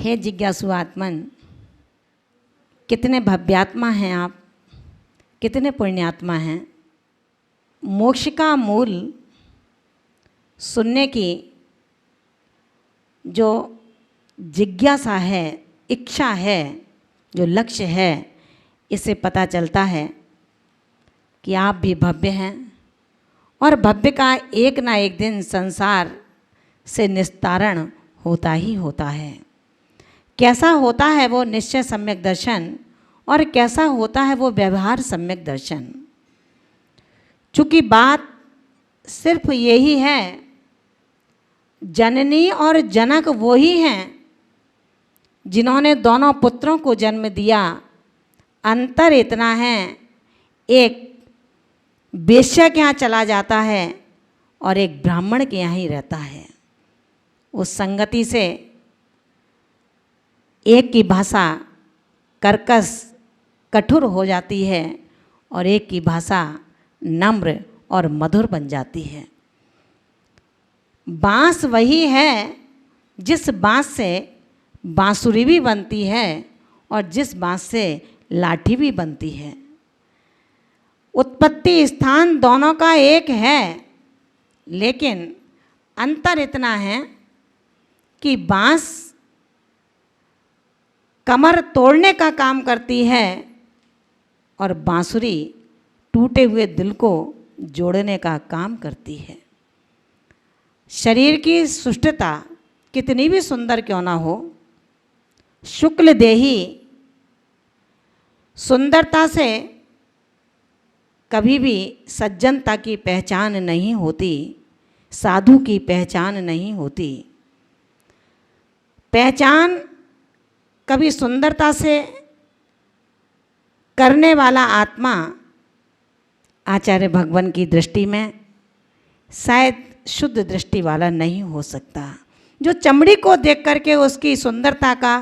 हे जिज्ञासु आत्मन, कितने भव्यात्मा हैं आप, कितने पुण्यात्मा हैं। मोक्ष का मूल सुनने की जो जिज्ञासा है, इच्छा है, जो लक्ष्य है, इससे पता चलता है कि आप भी भव्य हैं और भव्य का एक ना एक दिन संसार से निस्तारण होता ही होता है। कैसा होता है वो निश्चय सम्यक दर्शन और कैसा होता है वो व्यवहार सम्यक दर्शन। चूँकि बात सिर्फ यही है, जननी और जनक वो ही हैं जिन्होंने दोनों पुत्रों को जन्म दिया। अंतर इतना है, एक वेश्या के यहाँ चला जाता है और एक ब्राह्मण के यहाँ ही रहता है। उस संगति से एक की भाषा कर्कश कठोर हो जाती है और एक की भाषा नम्र और मधुर बन जाती है। बाँस वही है जिस बाँस से बांसुरी भी बनती है और जिस बाँस से लाठी भी बनती है। उत्पत्ति स्थान दोनों का एक है, लेकिन अंतर इतना है कि बाँस कमर तोड़ने का काम करती है और बांसुरी टूटे हुए दिल को जोड़ने का काम करती है। शरीर की सुष्ठुता कितनी भी सुंदर क्यों ना हो, शुक्ल देही सुंदरता से कभी भी सज्जनता की पहचान नहीं होती, साधु की पहचान नहीं होती। पहचान कभी सुंदरता से करने वाला आत्मा आचार्य भगवान की दृष्टि में शायद शुद्ध दृष्टि वाला नहीं हो सकता। जो चमड़ी को देख करके उसकी सुंदरता का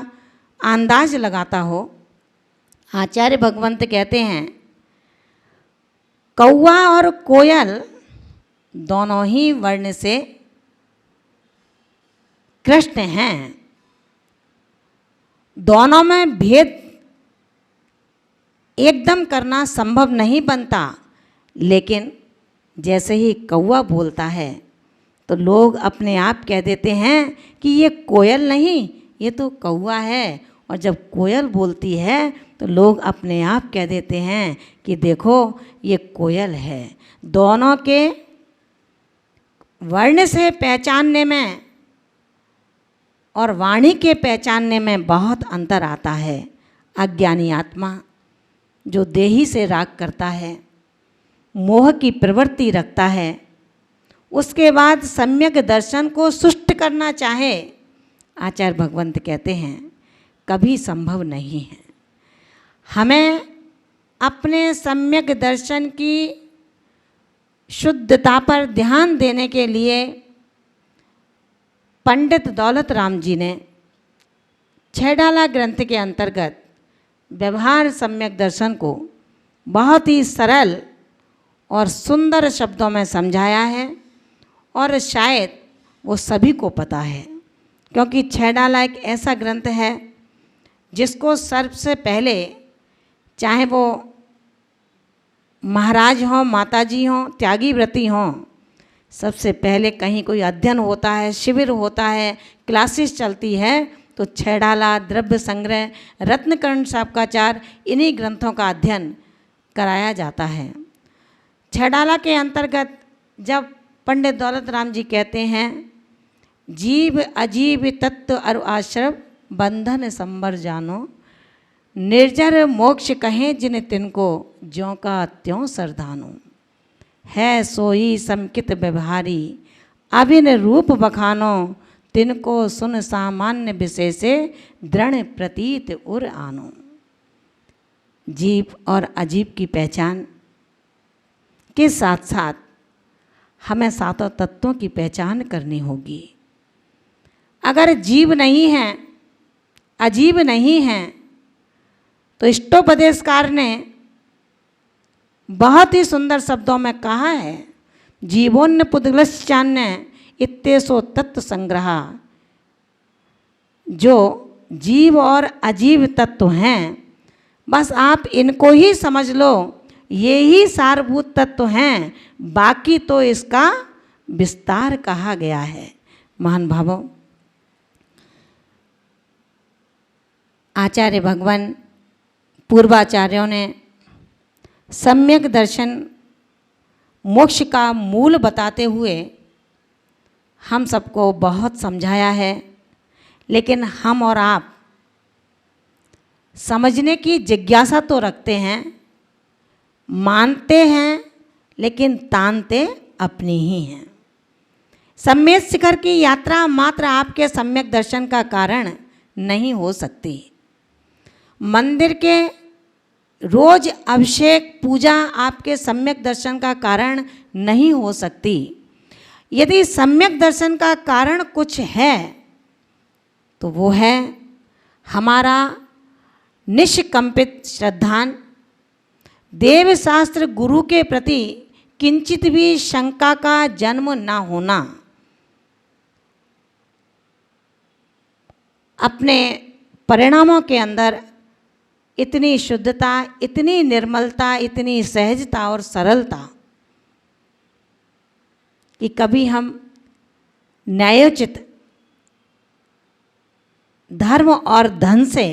अंदाज लगाता हो। आचार्य भगवंत कहते हैं, कौवा और कोयल दोनों ही वर्ण से कृष्ण हैं। दोनों में भेद एकदम करना संभव नहीं बनता, लेकिन जैसे ही कौवा बोलता है तो लोग अपने आप कह देते हैं कि ये कोयल नहीं, ये तो कौवा है। और जब कोयल बोलती है तो लोग अपने आप कह देते हैं कि देखो ये कोयल है। दोनों के वर्ण से पहचानने में और वाणी के पहचानने में बहुत अंतर आता है। अज्ञानी आत्मा जो देही से राग करता है, मोह की प्रवृत्ति रखता है, उसके बाद सम्यक दर्शन को सुष्ट करना चाहे, आचार्य भगवंत कहते हैं कभी संभव नहीं है। हमें अपने सम्यक दर्शन की शुद्धता पर ध्यान देने के लिए पंडित दौलत राम जी ने छैडाला ग्रंथ के अंतर्गत व्यवहार सम्यक दर्शन को बहुत ही सरल और सुंदर शब्दों में समझाया है और शायद वो सभी को पता है, क्योंकि छैडाला एक ऐसा ग्रंथ है जिसको सबसे पहले, चाहे वो महाराज हों, माताजी हों, त्यागी व्रती हों, सबसे पहले कहीं कोई अध्ययन होता है, शिविर होता है, क्लासेस चलती है, तो छैडाला, द्रव्य संग्रह, रत्नकर्ण साबकाचार, इन्हीं ग्रंथों का अध्ययन कराया जाता है। छैडाला के अंतर्गत जब पंडित दौलत राम जी कहते हैं, जीव अजीब तत्व और आश्रव बंधन संबर जानो, निर्जर मोक्ष कहें जिन तिनको ज्यों का त्यों सरधानो, है सोई समकित व्यवहारी अभिन रूप बखानो, तिनको सुन सामान्य विषय से दृढ़ प्रतीत उर आनो। जीव और अजीब की पहचान के साथ साथ हमें सातों तत्वों की पहचान करनी होगी। अगर जीव नहीं है, अजीब नहीं है, तो इष्टोपदेशकार ने बहुत ही सुंदर शब्दों में कहा है, जीवोन्न पुद्गलश्चान्य इत्येसो तत्व संग्रह। जो जीव और अजीव तत्व हैं। बस आप इनको ही समझ लो, ये ही सारभूत तत्व हैं, बाकी तो इसका विस्तार कहा गया है। महान भावों, आचार्य भगवान पूर्वाचार्यों ने सम्यक दर्शन मोक्ष का मूल बताते हुए हम सबको बहुत समझाया है, लेकिन हम और आप समझने की जिज्ञासा तो रखते हैं, मानते हैं, लेकिन तानते अपनी ही हैं। सम्यक शिखर की यात्रा मात्र आपके सम्यक दर्शन का कारण नहीं हो सकती। मंदिर के रोज अभिषेक पूजा आपके सम्यक दर्शन का कारण नहीं हो सकती। यदि सम्यक दर्शन का कारण कुछ है तो वो है हमारा निष्कंपित श्रद्धान, देव शास्त्र गुरु के प्रति किंचित भी शंका का जन्म ना होना, अपने परिणामों के अंदर इतनी शुद्धता, इतनी निर्मलता, इतनी सहजता और सरलता कि कभी हम न्यायोचित धर्म और धन से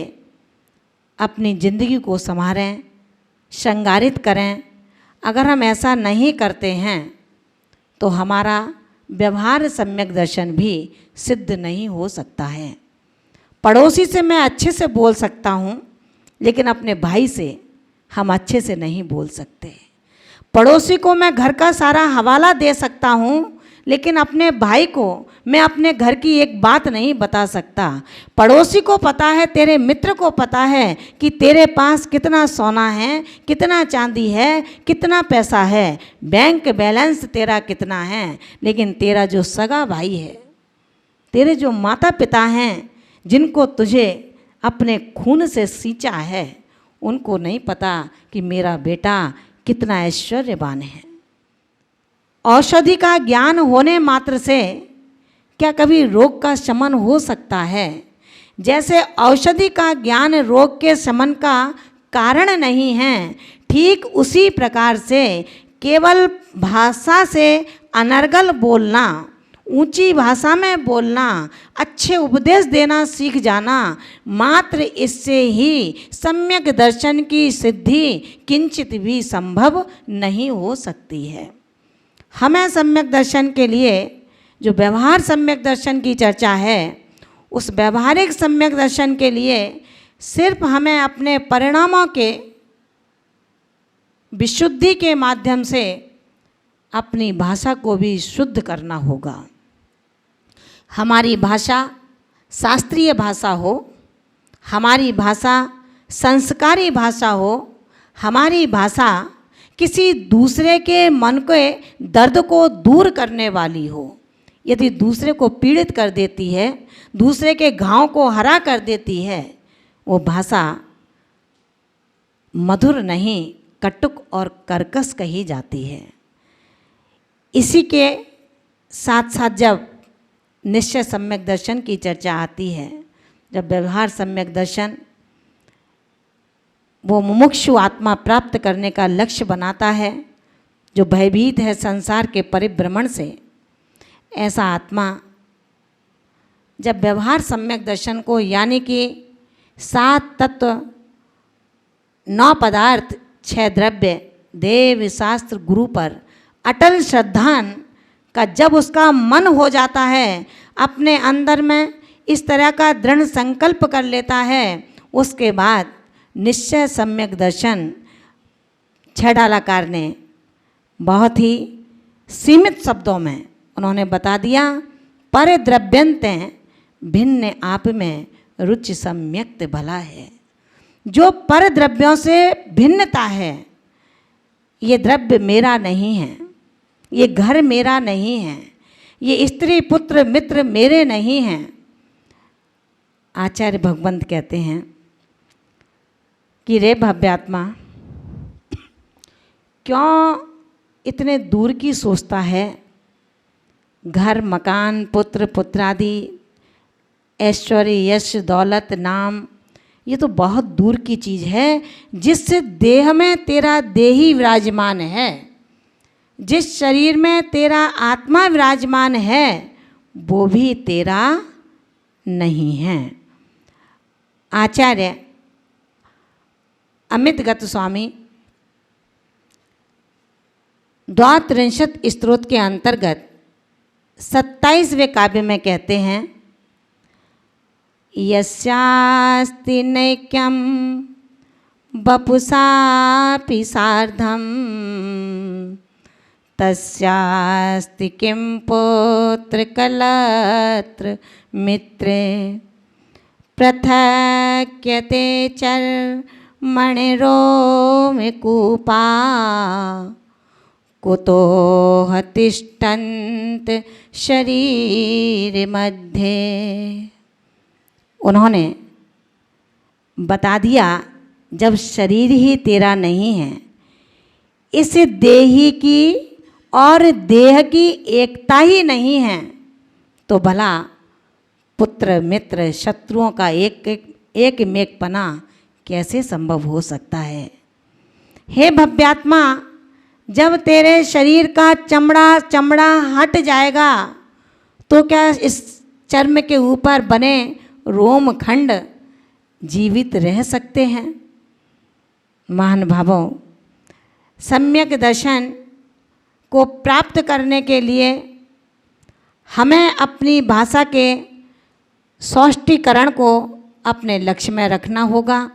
अपनी जिंदगी को संवारें, श्रृंगारित करें। अगर हम ऐसा नहीं करते हैं तो हमारा व्यवहार सम्यक दर्शन भी सिद्ध नहीं हो सकता है। पड़ोसी से मैं अच्छे से बोल सकता हूँ, लेकिन अपने भाई से हम अच्छे से नहीं बोल सकते। पड़ोसी को मैं घर का सारा हवाला दे सकता हूँ, लेकिन अपने भाई को मैं अपने घर की एक बात नहीं बता सकता। पड़ोसी को पता है, तेरे मित्र को पता है कि तेरे पास कितना सोना है, कितना चांदी है, कितना पैसा है, बैंक बैलेंस तेरा कितना है, लेकिन तेरा जो सगा भाई है, तेरे जो माता पिता हैं, जिनको तुझे अपने खून से सींचा है, उनको नहीं पता कि मेरा बेटा कितना ऐश्वर्यवान है। औषधि का ज्ञान होने मात्र से क्या कभी रोग का शमन हो सकता है? जैसे औषधि का ज्ञान रोग के शमन का कारण नहीं है, ठीक उसी प्रकार से केवल भाषा से अनर्गल बोलना, ऊंची भाषा में बोलना, अच्छे उपदेश देना सीख जाना, मात्र इससे ही सम्यक दर्शन की सिद्धि किंचित भी संभव नहीं हो सकती है। हमें सम्यक दर्शन के लिए जो व्यवहार सम्यक दर्शन की चर्चा है, उस व्यवहारिक सम्यक दर्शन के लिए सिर्फ हमें अपने परिणामों के विशुद्धि के माध्यम से अपनी भाषा को भी शुद्ध करना होगा। हमारी भाषा शास्त्रीय भाषा हो, हमारी भाषा संस्कारी भाषा हो, हमारी भाषा किसी दूसरे के मन के दर्द को दूर करने वाली हो। यदि दूसरे को पीड़ित कर देती है, दूसरे के घाव को हरा कर देती है, वो भाषा मधुर नहीं, कटुक और कर्कश कही जाती है। इसी के साथ साथ जब निश्चय सम्यक दर्शन की चर्चा आती है, जब व्यवहार सम्यक दर्शन वो मुमुक्षु आत्मा प्राप्त करने का लक्ष्य बनाता है, जो भयभीत है संसार के परिभ्रमण से, ऐसा आत्मा जब व्यवहार सम्यक दर्शन को, यानी कि 7 तत्व, 9 पदार्थ, 6 द्रव्य, देव शास्त्र गुरु पर अटल श्रद्धान का जब उसका मन हो जाता है, अपने अंदर में इस तरह का दृढ़ संकल्प कर लेता है, उसके बाद निश्चय सम्यक दर्शन छेड़ालाकार ने बहुत ही सीमित शब्दों में उन्होंने बता दिया। पर द्रव्यंते भिन्न आप में रुचि सम्यक्त भला है। जो पर द्रव्यों से भिन्नता है, ये द्रव्य मेरा नहीं है, ये घर मेरा नहीं है, ये स्त्री पुत्र मित्र मेरे नहीं हैं। आचार्य भगवंत कहते हैं कि रे भव्यात्मा, क्यों इतने दूर की सोचता है? घर मकान पुत्र पुत्रादि ऐश्वर्य, यश, दौलत, नाम, ये तो बहुत दूर की चीज़ है। जिस देह में तेरा देही विराजमान है, जिस शरीर में तेरा आत्मा विराजमान है, वो भी तेरा नहीं है। आचार्य अमित गत स्वामी द्वात्रिंशत् स्तोत्र के अंतर्गत 27वें काव्य में कहते हैं, यस्यास्ति नैक्यं वपुषापि सार्धं तस्यास्ति किं पुत्र कलत्र मित्रे पृथक्यते चर्मणिरोमकूपा कुतो तिष्ठन्त शरीर मध्ये। उन्होंने बता दिया, जब शरीर ही तेरा नहीं है, इस देही की और देह की एकता ही नहीं है, तो भला पुत्र मित्र शत्रुओं का एक मेकपना कैसे संभव हो सकता है। हे भव्यात्मा, जब तेरे शरीर का चमड़ा हट जाएगा तो क्या इस चर्म के ऊपर बने रोम खंड जीवित रह सकते हैं। महान भावों, सम्यक दर्शन को प्राप्त करने के लिए हमें अपनी भाषा के सौष्ठीकरण को अपने लक्ष्य में रखना होगा।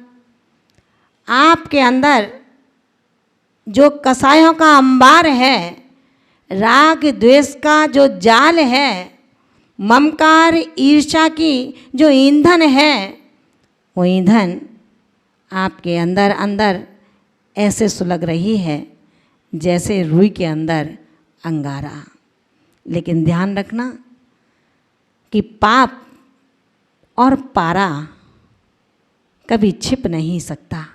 आपके अंदर जो कसायों का अंबार है, राग द्वेष का जो जाल है, ममकार ईर्ष्या की जो ईंधन है, वो ईंधन आपके अंदर अंदर ऐसे सुलग रही है जैसे रुई के अंदर अंगारा। लेकिन ध्यान रखना कि पाप और पारा कभी छिप नहीं सकता।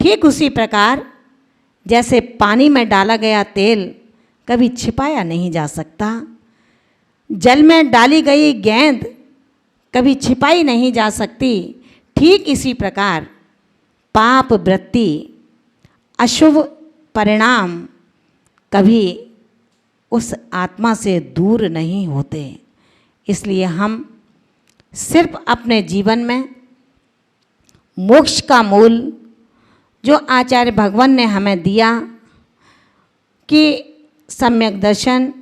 ठीक उसी प्रकार जैसे पानी में डाला गया तेल कभी छिपाया नहीं जा सकता, जल में डाली गई गेंद कभी छिपाई नहीं जा सकती, ठीक इसी प्रकार पाप वृत्ति, अशुभ परिणाम कभी उस आत्मा से दूर नहीं होते। इसलिए हम सिर्फ अपने जीवन में मोक्ष का मूल जो आचार्य भगवान ने हमें दिया कि सम्यक दर्शन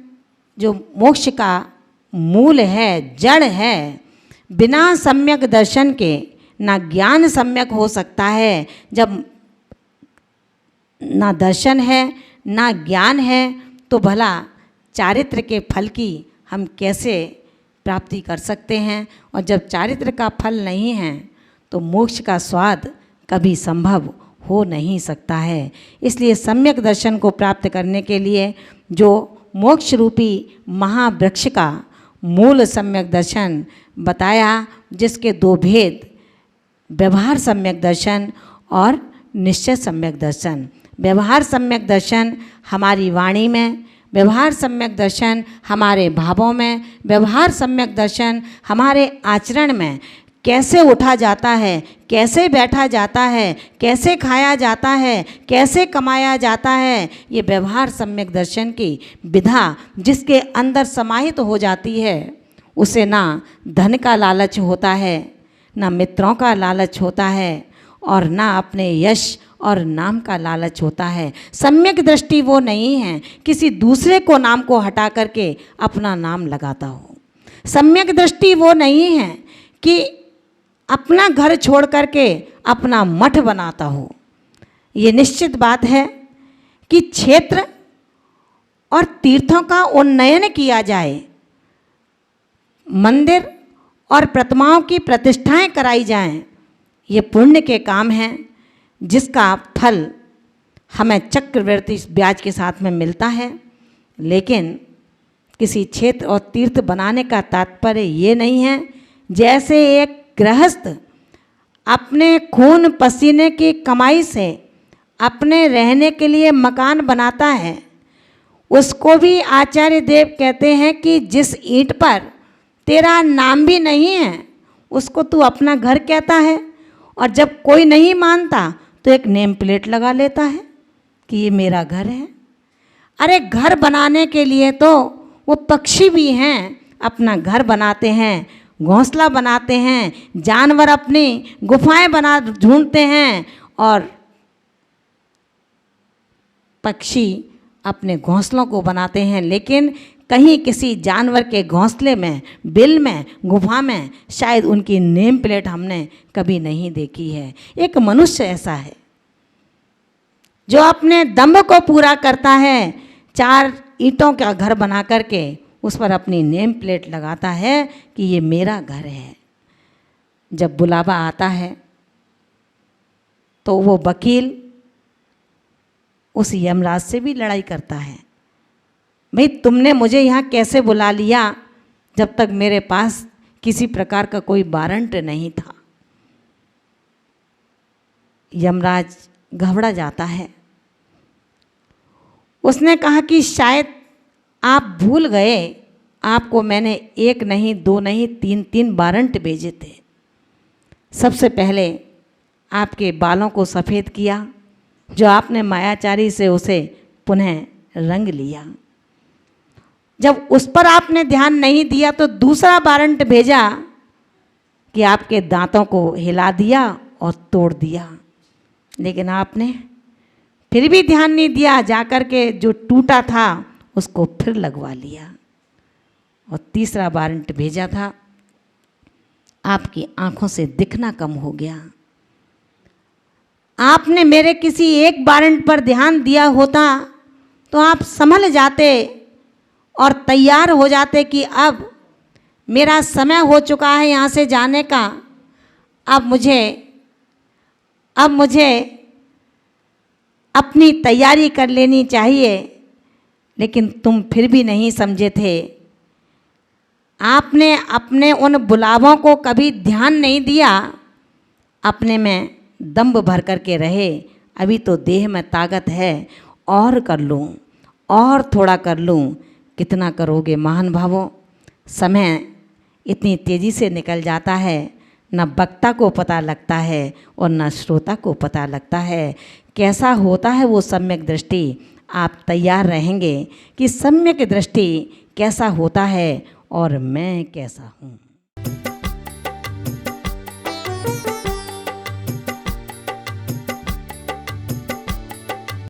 जो मोक्ष का मूल है, जड़ है, बिना सम्यक दर्शन के ना ज्ञान सम्यक हो सकता है। जब ना दर्शन है ना ज्ञान है तो भला चारित्र के फल की हम कैसे प्राप्ति कर सकते हैं। और जब चारित्र का फल नहीं है तो मोक्ष का स्वाद कभी संभव हो नहीं सकता है। इसलिए सम्यक दर्शन को प्राप्त करने के लिए जो मोक्ष रूपी महावृक्ष का मूल सम्यक दर्शन बताया, जिसके दो भेद, व्यवहार सम्यक दर्शन और निश्चय सम्यक दर्शन। व्यवहार सम्यक दर्शन हमारी वाणी में, व्यवहार सम्यक दर्शन हमारे भावों में, व्यवहार सम्यक दर्शन हमारे आचरण में कैसे उठा जाता है, कैसे बैठा जाता है, कैसे खाया जाता है, कैसे कमाया जाता है, ये व्यवहार सम्यक दर्शन की विधा जिसके अंदर समाहित हो जाती है, उसे ना धन का लालच होता है, ना मित्रों का लालच होता है, और ना अपने यश और नाम का लालच होता है। सम्यक दृष्टि वो नहीं है किसी दूसरे को नाम को हटा करके अपना नाम लगाता हो। सम्यक दृष्टि वो नहीं है कि अपना घर छोड़ करके अपना मठ बनाता हो। ये निश्चित बात है कि क्षेत्र और तीर्थों का उन्नयन किया जाए, मंदिर और प्रतिमाओं की प्रतिष्ठाएं कराई जाएं, ये पुण्य के काम हैं जिसका फल हमें चक्रवृद्धि ब्याज के साथ में मिलता है। लेकिन किसी क्षेत्र और तीर्थ बनाने का तात्पर्य ये नहीं है जैसे एक गृहस्थ अपने खून पसीने की कमाई से अपने रहने के लिए मकान बनाता है, उसको भी आचार्य देव कहते हैं कि जिस ईंट पर तेरा नाम भी नहीं है, उसको तू अपना घर कहता है। और जब कोई नहीं मानता तो एक नेम प्लेट लगा लेता है कि ये मेरा घर है। अरे घर बनाने के लिए तो वो पक्षी भी हैं, अपना घर बनाते हैं, घोंसला बनाते हैं, जानवर अपनी गुफाएं बना ढूंढते हैं, और पक्षी अपने घोंसलों को बनाते हैं। लेकिन कहीं किसी जानवर के घोंसले में, बिल में, गुफा में शायद उनकी नेम प्लेट हमने कभी नहीं देखी है। एक मनुष्य ऐसा है जो अपने दम्भ को पूरा करता है, 4 ईंटों का घर बना करके उस पर अपनी नेम प्लेट लगाता है कि ये मेरा घर है। जब बुलावा आता है तो वो वकील उस यमराज से भी लड़ाई करता है, भाई तुमने मुझे यहाँ कैसे बुला लिया जब तक मेरे पास किसी प्रकार का कोई वारंट नहीं था। यमराज घबरा जाता है। उसने कहा कि शायद आप भूल गए, आपको मैंने 1 नहीं 2 नहीं 3 वारंट भेजे थे। सबसे पहले आपके बालों को सफ़ेद किया, जो आपने मायाचारी से उसे पुनः रंग लिया। जब उस पर आपने ध्यान नहीं दिया तो दूसरा वारंट भेजा कि आपके दांतों को हिला दिया और तोड़ दिया। लेकिन आपने फिर भी ध्यान नहीं दिया, जाकर के जो टूटा था उसको फिर लगवा लिया। और तीसरा वारंट भेजा था, आपकी आंखों से दिखना कम हो गया। आपने मेरे किसी एक वारंट पर ध्यान दिया होता तो आप संभल जाते और तैयार हो जाते कि अब मेरा समय हो चुका है यहाँ से जाने का, अब मुझे अपनी तैयारी कर लेनी चाहिए। लेकिन तुम फिर भी नहीं समझे थे। आपने अपने उन बुलावों को कभी ध्यान नहीं दिया, अपने में दम्भ भर करके रहे। अभी तो देह में ताकत है, और कर लूँ, और थोड़ा कर लूँ। कितना करोगे महान भावों। समय इतनी तेज़ी से निकल जाता है, न वक्ता को पता लगता है और न श्रोता को पता लगता है कैसा होता है वो सम्यक दृष्टि। आप तैयार रहेंगे कि सम्यक दृष्टि कैसा होता है और मैं कैसा हूँ।